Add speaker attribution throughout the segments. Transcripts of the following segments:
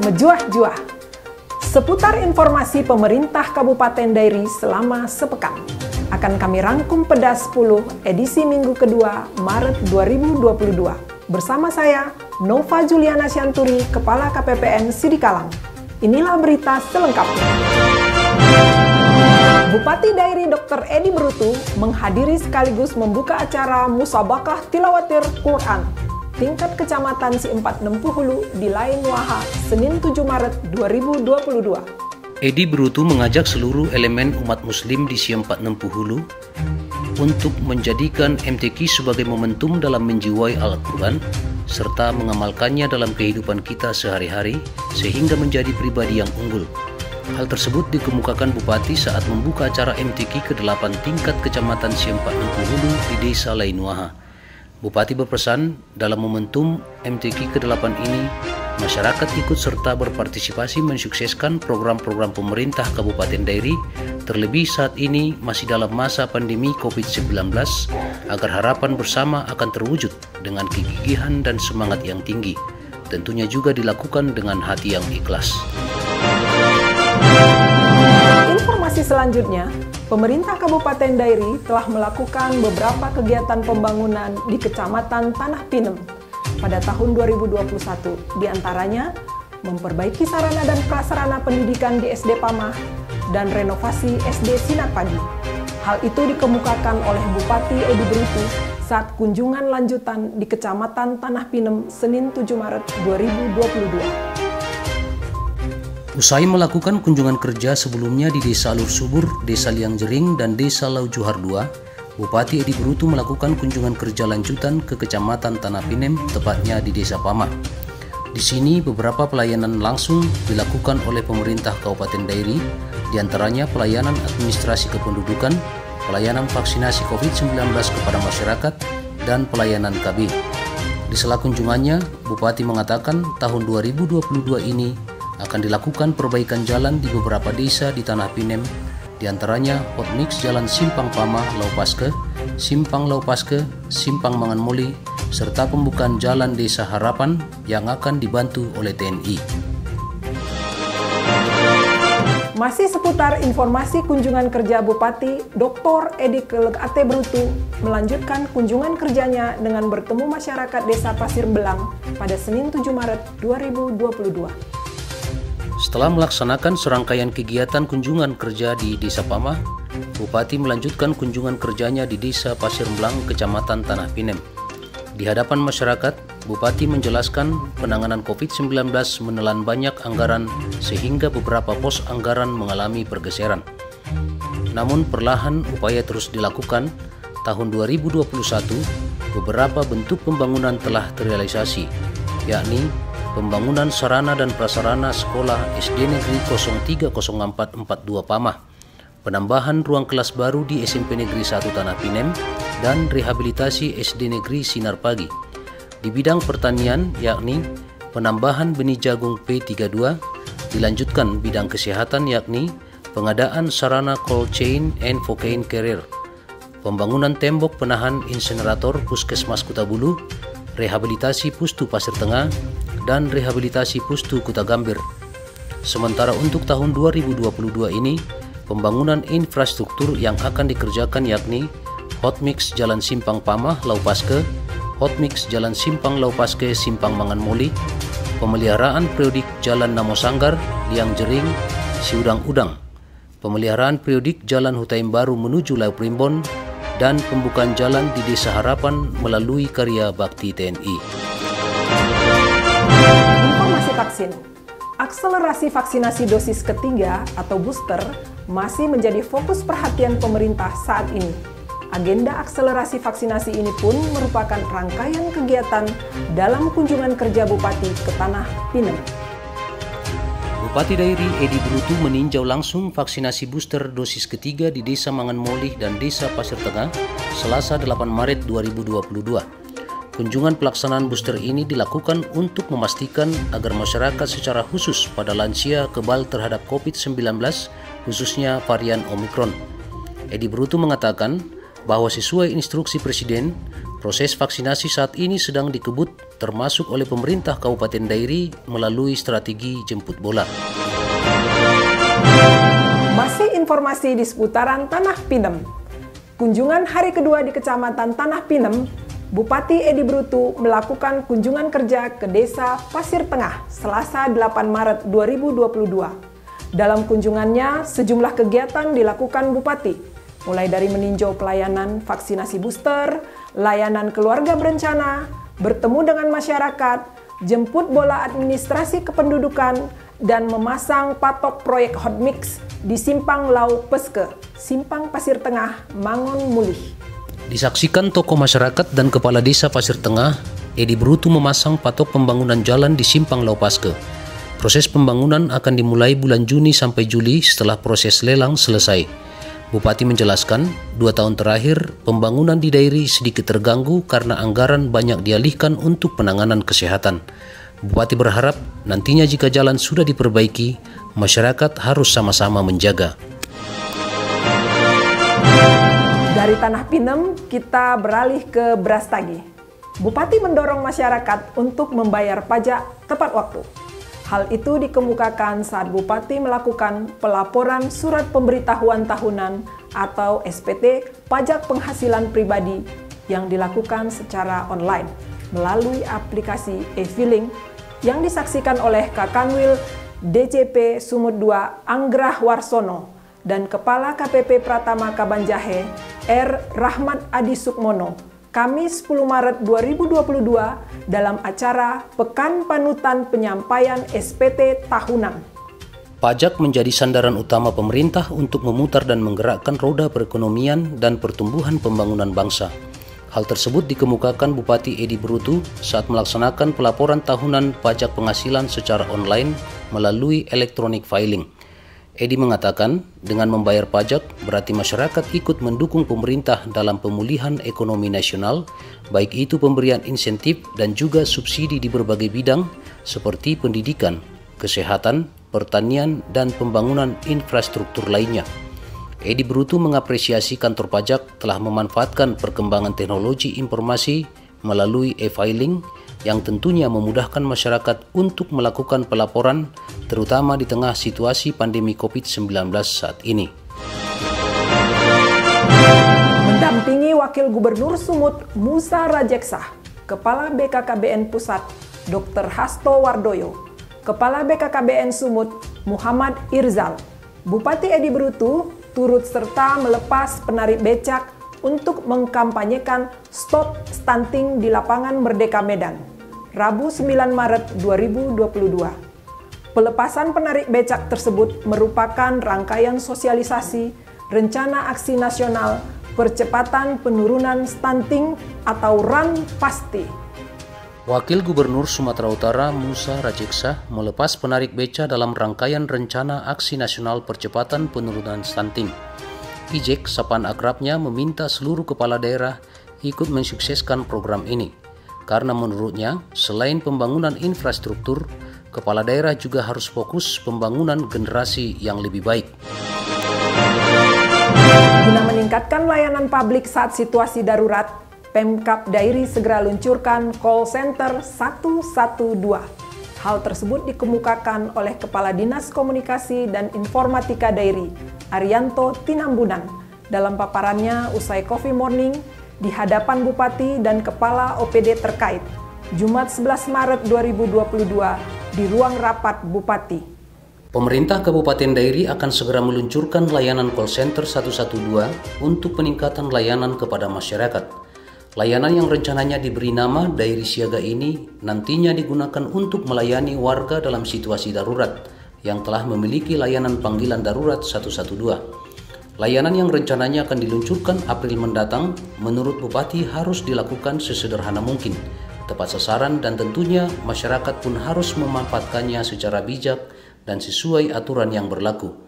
Speaker 1: Menjuah-juah. Seputar informasi pemerintah Kabupaten Dairi selama sepekan akan kami rangkum pedas 10 edisi minggu kedua Maret 2022. Bersama saya, Nova Juliana Syanturi, Kepala KPPN Sidikalang. Inilah berita selengkapnya. Bupati Dairi Dr. Edi Brutu menghadiri sekaligus membuka acara Musabakah Tilawatir Quran tingkat Kecamatan Si4 Nempuhulu di Lain Waha, Senin 7 Maret 2022.
Speaker 2: Edi Brutu mengajak seluruh elemen umat muslim di Si4 Nempuhulu untuk menjadikan MTQ sebagai momentum dalam menjiwai Al-Quran serta mengamalkannya dalam kehidupan kita sehari-hari sehingga menjadi pribadi yang unggul. Hal tersebut dikemukakan Bupati saat membuka acara MTQ ke-8 tingkat Kecamatan Si4 Nempuhulu di Desa Lain Waha. Bupati berpesan dalam momentum MTQ ke-8 ini, masyarakat ikut serta berpartisipasi mensukseskan program-program pemerintah Kabupaten Dairi, terlebih saat ini masih dalam masa pandemi COVID-19, agar harapan bersama akan terwujud dengan kegigihan dan semangat yang tinggi. Tentunya juga dilakukan dengan hati yang ikhlas.
Speaker 1: Informasi selanjutnya, pemerintah Kabupaten Dairi telah melakukan beberapa kegiatan pembangunan di Kecamatan Tanah Pinem pada tahun 2021, diantaranya memperbaiki sarana dan prasarana pendidikan di SD Pamah dan renovasi SD Sinar Pagi. Hal itu dikemukakan oleh Bupati Edi Brutu saat kunjungan lanjutan di Kecamatan Tanah Pinem Senin 7 Maret 2022.
Speaker 2: Usai melakukan kunjungan kerja sebelumnya di Desa Alur Subur, Desa Liang Jering, dan Desa Lau Johar II, Bupati Edi Brutu melakukan kunjungan kerja lanjutan ke Kecamatan Tanah Pinem, tepatnya di Desa Pamah. Di sini beberapa pelayanan langsung dilakukan oleh pemerintah Kabupaten Dairi, diantaranya pelayanan administrasi kependudukan, pelayanan vaksinasi COVID-19 kepada masyarakat, dan pelayanan KB. Di sela kunjungannya, Bupati mengatakan tahun 2022 ini akan dilakukan perbaikan jalan di beberapa desa di Tanah Pinem, diantaranya Hotmix Jalan Simpang Pamah Laupaske, Simpang Laupaske, Simpang Manganmoli, serta pembukaan Jalan Desa Harapan yang akan dibantu oleh TNI.
Speaker 1: Masih seputar informasi kunjungan kerja Bupati, Dr. Edi Ate Brutu melanjutkan kunjungan kerjanya dengan bertemu masyarakat Desa Pasir Belang pada Senin 7 Maret 2022.
Speaker 2: Setelah melaksanakan serangkaian kegiatan kunjungan kerja di Desa Pamah, Bupati melanjutkan kunjungan kerjanya di Desa Pasir Belang, Kecamatan Tanah Pinem. Di hadapan masyarakat, Bupati menjelaskan penanganan COVID-19 menelan banyak anggaran sehingga beberapa pos anggaran mengalami pergeseran. Namun perlahan upaya terus dilakukan. Tahun 2021, beberapa bentuk pembangunan telah terrealisasi, yakni pembangunan sarana dan prasarana sekolah SD Negeri 030442 Pamah, penambahan ruang kelas baru di SMP Negeri 1 Tanah Pinem, dan rehabilitasi SD Negeri Sinar Pagi. Di bidang pertanian, yakni penambahan benih jagung P32, dilanjutkan bidang kesehatan, yakni pengadaan sarana cold chain and cocaine carrier, pembangunan tembok penahan insenerator Puskesmas Kutabulu, rehabilitasi Pustu Pasir Tengah, dan rehabilitasi Pustu Kuta Gambir. Sementara untuk tahun 2022 ini, pembangunan infrastruktur yang akan dikerjakan yakni Hotmix Jalan Simpang Pamah Laupaske, Hotmix Jalan Simpang Laupaske Simpang Manganmoli, pemeliharaan periodik Jalan Namo Sanggar, Liang Jering, Siudang-Udang, pemeliharaan periodik Jalan Hutaim Baru menuju Lau Primbon, dan pembukaan jalan di Desa Harapan melalui karya bakti TNI.
Speaker 1: Informasi vaksin. Akselerasi vaksinasi dosis ketiga atau booster masih menjadi fokus perhatian pemerintah saat ini. Agenda akselerasi vaksinasi ini pun merupakan rangkaian kegiatan dalam kunjungan kerja Bupati ke Tanah Pinem.
Speaker 2: Bupati Dairi Edi Brutu meninjau langsung vaksinasi booster dosis ketiga di Desa Manganmoli dan Desa Pasir Tengah Selasa 8 Maret 2022. Kunjungan pelaksanaan booster ini dilakukan untuk memastikan agar masyarakat secara khusus pada lansia kebal terhadap COVID-19, khususnya varian Omikron. Edi Brutu mengatakan bahwa sesuai instruksi Presiden, proses vaksinasi saat ini sedang dikebut termasuk oleh pemerintah Kabupaten Dairi melalui strategi jemput bola.
Speaker 1: Masih informasi di seputaran Tanah Pinem. Kunjungan hari kedua di Kecamatan Tanah Pinem, Bupati Edi Brutu melakukan kunjungan kerja ke Desa Pasir Tengah Selasa 8 Maret 2022. Dalam kunjungannya, sejumlah kegiatan dilakukan Bupati, mulai dari meninjau pelayanan vaksinasi booster, layanan keluarga berencana, bertemu dengan masyarakat, jemput bola administrasi kependudukan, dan memasang patok proyek hotmix di Simpang Lau Peske, Simpang Pasir Tengah, Mangun Mulih.
Speaker 2: Disaksikan tokoh masyarakat dan kepala desa Pasir Tengah, Edi Brutu memasang patok pembangunan jalan di Simpang Lau Peske. Proses pembangunan akan dimulai bulan Juni sampai Juli setelah proses lelang selesai. Bupati menjelaskan, 2 tahun terakhir pembangunan di Dairi sedikit terganggu karena anggaran banyak dialihkan untuk penanganan kesehatan. Bupati berharap nantinya jika jalan sudah diperbaiki, masyarakat harus sama-sama menjaga.
Speaker 1: Dari Tanah Pinem, kita beralih ke Brastagi. Bupati mendorong masyarakat untuk membayar pajak tepat waktu. Hal itu dikemukakan saat Bupati melakukan pelaporan surat pemberitahuan tahunan atau SPT pajak penghasilan pribadi yang dilakukan secara online melalui aplikasi e-filing yang disaksikan oleh Kakanwil DJP Sumut 2 Anggrah Warsono dan Kepala KPP Pratama Kabanjahe R. Rahmat Adi Sukmono Kamis 10 Maret 2022 dalam acara Pekan Panutan Penyampaian SPT Tahunan.
Speaker 2: Pajak menjadi sandaran utama pemerintah untuk memutar dan menggerakkan roda perekonomian dan pertumbuhan pembangunan bangsa. Hal tersebut dikemukakan Bupati Edi Brutu saat melaksanakan pelaporan tahunan pajak penghasilan secara online melalui electronic filing. Edi mengatakan, dengan membayar pajak berarti masyarakat ikut mendukung pemerintah dalam pemulihan ekonomi nasional, baik itu pemberian insentif dan juga subsidi di berbagai bidang seperti pendidikan, kesehatan, pertanian, dan pembangunan infrastruktur lainnya. Edi Brutu mengapresiasi kantor pajak telah memanfaatkan perkembangan teknologi informasi melalui e-filing yang tentunya memudahkan masyarakat untuk melakukan pelaporan, terutama di tengah situasi pandemi COVID-19 saat ini.
Speaker 1: Mendampingi Wakil Gubernur Sumut Musa Rajeksah, Kepala BKKBN Pusat Dr. Hasto Wardoyo, Kepala BKKBN Sumut Muhammad Irzal, Bupati Edi Brutu turut serta melepas penarik becak untuk mengkampanyekan Stop Stunting di Lapangan Merdeka Medan, Rabu 9 Maret 2022. Pelepasan penarik becak tersebut merupakan rangkaian sosialisasi Rencana Aksi Nasional Percepatan Penurunan Stunting atau RUN PASTI.
Speaker 2: Wakil Gubernur Sumatera Utara Musa Rajeksah melepas penarik beca dalam rangkaian Rencana Aksi Nasional Percepatan Penurunan Stunting. IJEK, sapaan akrabnya, meminta seluruh kepala daerah ikut mensukseskan program ini. Karena menurutnya, selain pembangunan infrastruktur, kepala daerah juga harus fokus pembangunan generasi yang lebih baik.
Speaker 1: Guna meningkatkan layanan publik saat situasi darurat, Pemkab Dairi segera luncurkan call center 112. Hal tersebut dikemukakan oleh Kepala Dinas Komunikasi dan Informatika Dairi, Arianto Tinambunan, dalam paparannya usai Coffee Morning di hadapan Bupati dan Kepala OPD terkait, Jumat 11 Maret 2022 di ruang rapat Bupati.
Speaker 2: Pemerintah Kabupaten Dairi akan segera meluncurkan layanan call center 112 untuk peningkatan layanan kepada masyarakat. Layanan yang rencananya diberi nama Dairi Siaga ini nantinya digunakan untuk melayani warga dalam situasi darurat yang telah memiliki layanan panggilan darurat 112. Layanan yang rencananya akan diluncurkan April mendatang, menurut Bupati harus dilakukan sesederhana mungkin, tepat sasaran, dan tentunya masyarakat pun harus memanfaatkannya secara bijak dan sesuai aturan yang berlaku.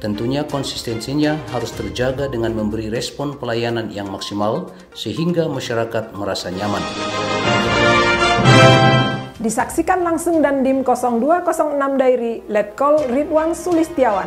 Speaker 2: Tentunya konsistensinya harus terjaga dengan memberi respon pelayanan yang maksimal sehingga masyarakat merasa nyaman.
Speaker 1: Disaksikan langsung Dandim 0206 Dairi, Letkol Ridwan Sulistiawan,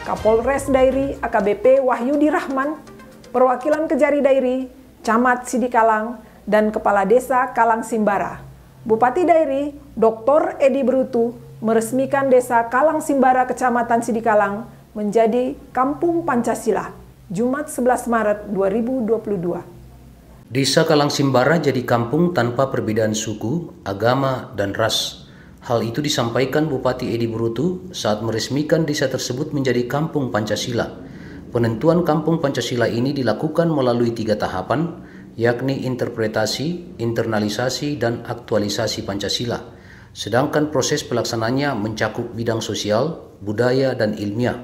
Speaker 1: Kapolres Dairi AKBP Wahyudi Rahman, perwakilan Kejari Dairi, Camat Sidikalang, dan Kepala Desa Kalang Simbara. Bupati Dairi, Dr. Edi Brutu, meresmikan Desa Kalang Simbara, Kecamatan Sidikalang, menjadi Kampung Pancasila, Jumat 11 Maret 2022.
Speaker 2: Desa Kalang Simbara jadi kampung tanpa perbedaan suku, agama, dan ras. Hal itu disampaikan Bupati Edi Brutu saat meresmikan desa tersebut menjadi Kampung Pancasila. Penentuan Kampung Pancasila ini dilakukan melalui 3 tahapan, yakni interpretasi, internalisasi, dan aktualisasi Pancasila. Sedangkan proses pelaksananya mencakup bidang sosial, budaya, dan ilmiah.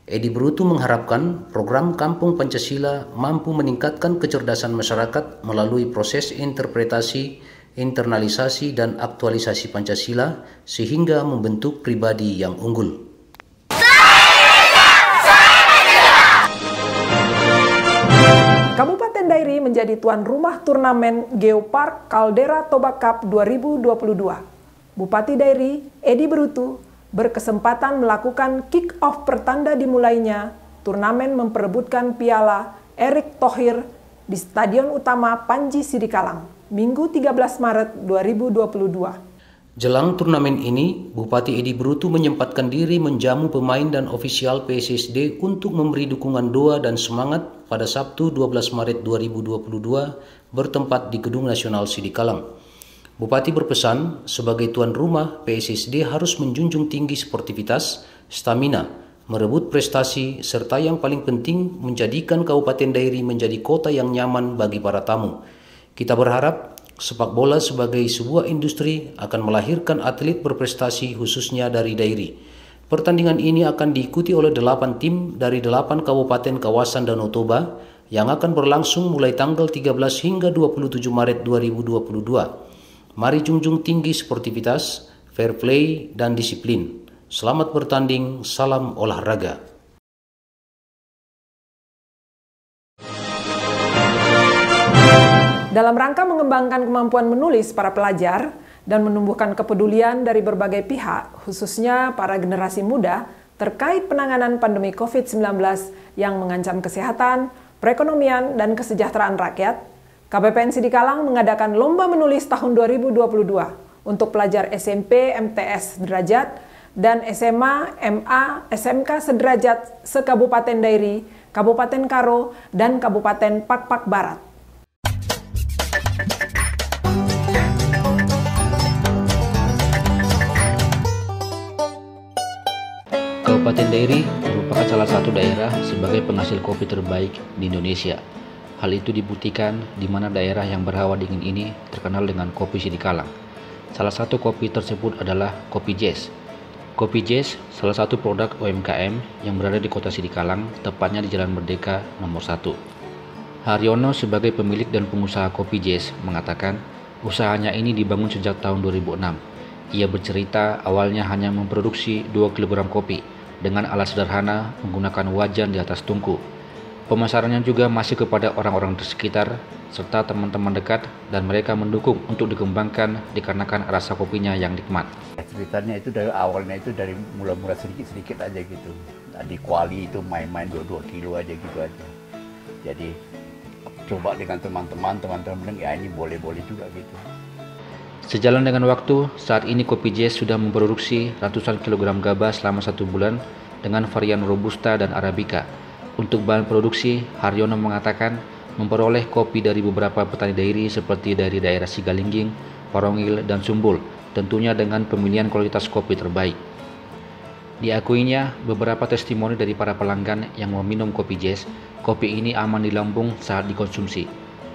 Speaker 2: Edi Brutu mengharapkan program Kampung Pancasila mampu meningkatkan kecerdasan masyarakat melalui proses interpretasi, internalisasi, dan aktualisasi Pancasila sehingga membentuk pribadi yang unggul.
Speaker 1: Kabupaten Dairi menjadi tuan rumah turnamen Geopark Caldera Toba Cup 2022. Bupati Dairi, Edi Brutu, berkesempatan melakukan kick-off pertanda dimulainya turnamen memperebutkan piala Erick Thohir di Stadion Utama Panji Sidikalang, Minggu 13 Maret 2022.
Speaker 2: Jelang turnamen ini, Bupati Edi Brutu menyempatkan diri menjamu pemain dan ofisial PSSD untuk memberi dukungan doa dan semangat pada Sabtu 12 Maret 2022 bertempat di Gedung Nasional Sidikalang. Bupati berpesan, sebagai tuan rumah, PSSD harus menjunjung tinggi sportivitas, stamina, merebut prestasi, serta yang paling penting menjadikan Kabupaten Dairi menjadi kota yang nyaman bagi para tamu. Kita berharap sepak bola sebagai sebuah industri akan melahirkan atlet berprestasi khususnya dari Dairi. Pertandingan ini akan diikuti oleh 8 tim dari 8 kabupaten kawasan Danau Toba yang akan berlangsung mulai tanggal 13 hingga 27 Maret 2022. Mari junjung tinggi sportivitas, fair play, dan disiplin. Selamat bertanding, salam olahraga.
Speaker 1: Dalam rangka mengembangkan kemampuan menulis para pelajar dan menumbuhkan kepedulian dari berbagai pihak, khususnya para generasi muda, terkait penanganan pandemi COVID-19 yang mengancam kesehatan, perekonomian, dan kesejahteraan rakyat, KPPN Sidikalang mengadakan Lomba Menulis tahun 2022 untuk pelajar SMP MTS sederajat dan SMA MA SMK sederajat se-Kabupaten Dairi, Kabupaten Karo, dan Kabupaten Pakpak Barat.
Speaker 3: Kabupaten Dairi merupakan salah satu daerah sebagai penghasil kopi terbaik di Indonesia. Hal itu dibuktikan di mana daerah yang berhawa dingin ini terkenal dengan kopi Sidikalang. Salah satu kopi tersebut adalah kopi Jazz. Kopi Jazz salah satu produk UMKM yang berada di kota Sidikalang, tepatnya di Jalan Merdeka nomor 1. Haryono sebagai pemilik dan pengusaha kopi Jazz mengatakan usahanya ini dibangun sejak tahun 2006. Ia bercerita awalnya hanya memproduksi 2 kg kopi dengan alat sederhana menggunakan wajan di atas tungku. Pemasarannya juga masih kepada orang-orang di sekitar serta teman-teman dekat dan mereka mendukung untuk dikembangkan dikarenakan rasa kopinya yang nikmat.
Speaker 4: Ceritanya itu dari awalnya itu dari mula-mula sedikit-sedikit aja gitu. Di kuali itu main-main 2 kilo aja gitu aja. Jadi coba dengan teman-teman bilang ya ini boleh-boleh juga gitu.
Speaker 3: Sejalan dengan waktu, saat ini kopi Jazz sudah memproduksi ratusan kilogram gabah selama 1 bulan dengan varian Robusta dan Arabica. Untuk bahan produksi, Haryono mengatakan memperoleh kopi dari beberapa petani dairi seperti dari daerah Sigalingging, Porongil, dan Sumbul, tentunya dengan pemilihan kualitas kopi terbaik. Diakuinya beberapa testimoni dari para pelanggan yang meminum kopi Jazz, kopi ini aman di lambung saat dikonsumsi.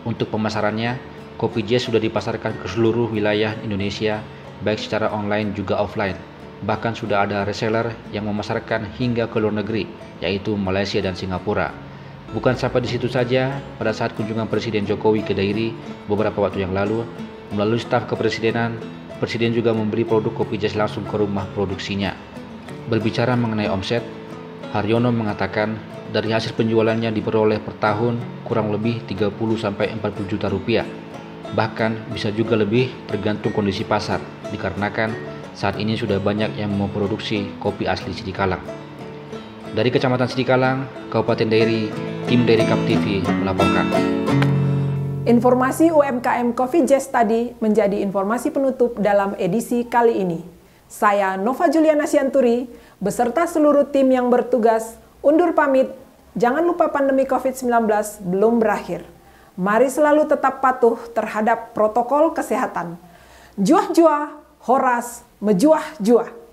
Speaker 3: Untuk pemasarannya, kopi Jazz sudah dipasarkan ke seluruh wilayah Indonesia, baik secara online juga offline. Bahkan sudah ada reseller yang memasarkan hingga ke luar negeri, yaitu Malaysia dan Singapura. Bukan sampai di situ saja, pada saat kunjungan Presiden Jokowi ke Dairi beberapa waktu yang lalu, melalui staf kepresidenan, Presiden juga memberi produk kopi Jazz langsung ke rumah produksinya. Berbicara mengenai omset, Haryono mengatakan dari hasil penjualannya diperoleh per tahun kurang lebih 30-40 juta rupiah. Bahkan bisa juga lebih tergantung kondisi pasar, dikarenakan saat ini sudah banyak yang memproduksi kopi asli Sidikalang. Dari Kecamatan Sidikalang, Kabupaten Dairi, tim Dairi Cup TV melaporkan.
Speaker 1: Informasi UMKM Coffee Jazz tadi menjadi informasi penutup dalam edisi kali ini. Saya Nova Juliana Sianturi, beserta seluruh tim yang bertugas, undur pamit. Jangan lupa pandemi COVID-19 belum berakhir. Mari selalu tetap patuh terhadap protokol kesehatan. Juah-juah, horas, mejuah-juah.